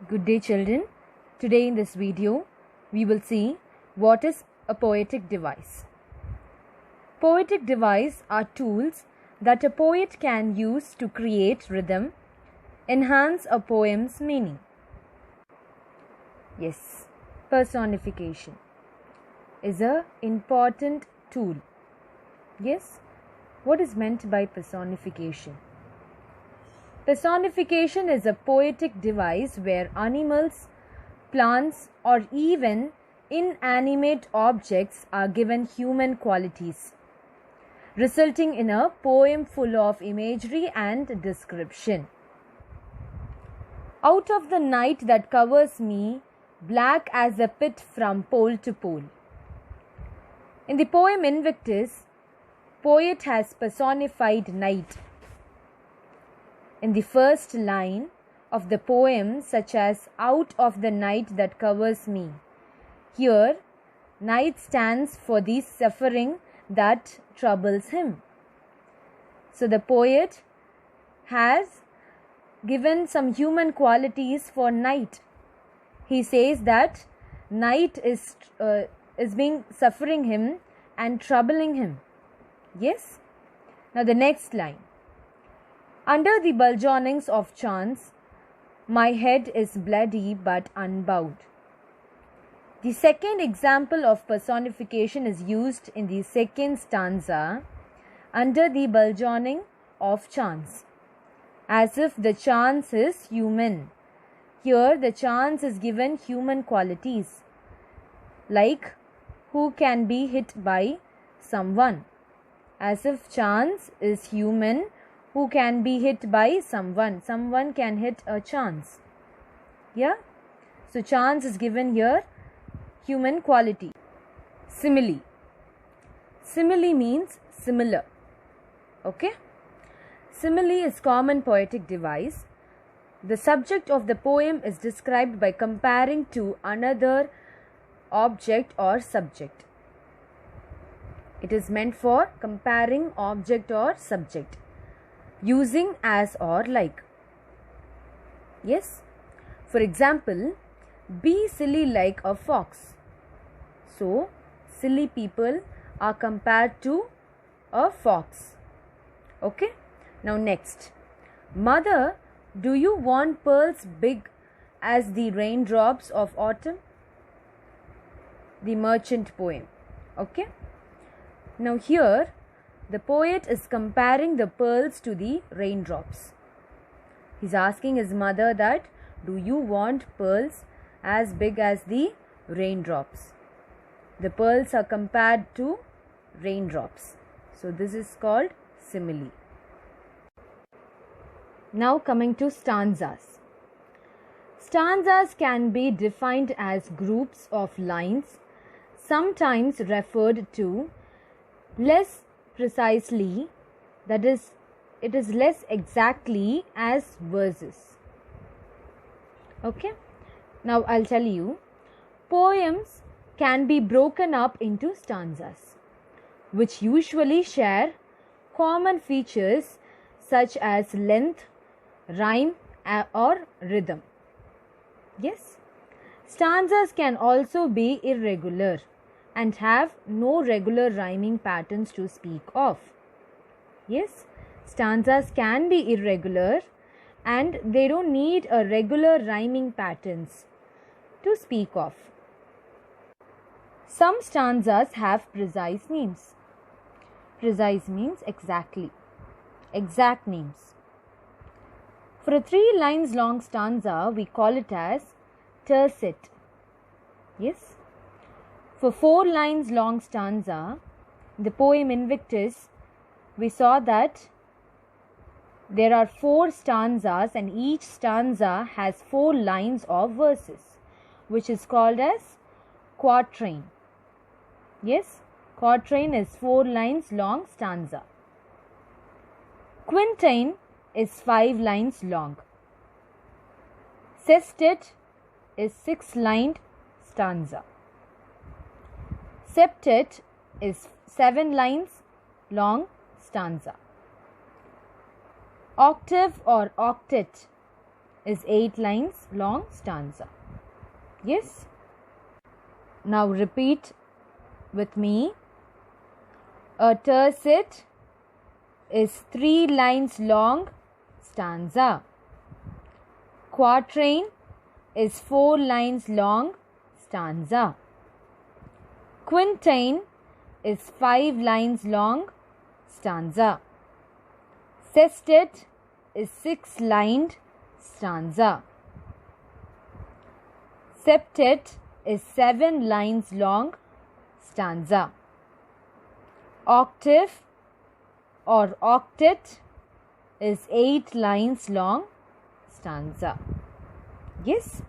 Good day, children. Today in this video, we will see what is a poetic device. Poetic devices are tools that a poet can use to create rhythm, enhance a poem's meaning. Yes, personification is an important tool. Yes, what is meant by personification? Personification is a poetic device where animals, plants, or even inanimate objects are given human qualities, resulting in a poem full of imagery and description. Out of the night that covers me, black as a pit from pole to pole. In the poem Invictus, poet has personified night. In the first line of the poem, such as out of the night that covers me, here night stands for the suffering that troubles him. So the poet has given some human qualities for night. He says that night is being suffering him and troubling him. Yes. Now the next line. Under the burgeonings of chance, my head is bloody but unbowed. The second example of personification is used in the second stanza, under the burgeoning of chance, as if the chance is human. Here the chance is given human qualities, like who can be hit by someone, as if chance is human. Who can be hit by someone? Someone can hit a chance. Yeah? So chance is given here human quality. Simile. Simile means similar. Okay? Simile is common poetic device. The subject of the poem is described by comparing to another object or subject. It is meant for comparing object or subject, using as or like. Yes. For example, be silly like a fox. So, silly people are compared to a fox. Okay. Now next. Mother, do you want pearls big as the raindrops of autumn? The Merchant poem. Okay. Now here, the poet is comparing the pearls to the raindrops. He's asking his mother that, do you want pearls as big as the raindrops? The pearls are compared to raindrops. So this is called simile. Now coming to stanzas. Stanzas can be defined as groups of lines, sometimes referred to less precisely, that is, it is less exactly as verses. Okay. Now I'll tell you, poems can be broken up into stanzas, which usually share common features such as length, rhyme, or rhythm. Yes. Stanzas can also be irregular and have no regular rhyming patterns to speak of. Yes, stanzas can be irregular and they don't need a regular rhyming patterns to speak of. Some stanzas have precise names. Precise means exactly. Exact names. For a 3 lines long stanza, we call it as tercet. Yes. For 4 lines long stanza, the poem Invictus, we saw that there are 4 stanzas and each stanza has 4 lines of verses, which is called as quatrain. Yes, quatrain is 4 lines long stanza. Quintain is 5 lines long. Sestet is 6-lined stanza. Septet is 7 lines long stanza. Octave or octet is 8 lines long stanza. Yes? Now repeat with me. A tercet is 3 lines long stanza. Quatrain is 4 lines long stanza. Quintain is 5 lines long stanza. Sestet is 6 lined stanza. Septet is 7 lines long stanza. Octave or octet is 8 lines long stanza. Yes?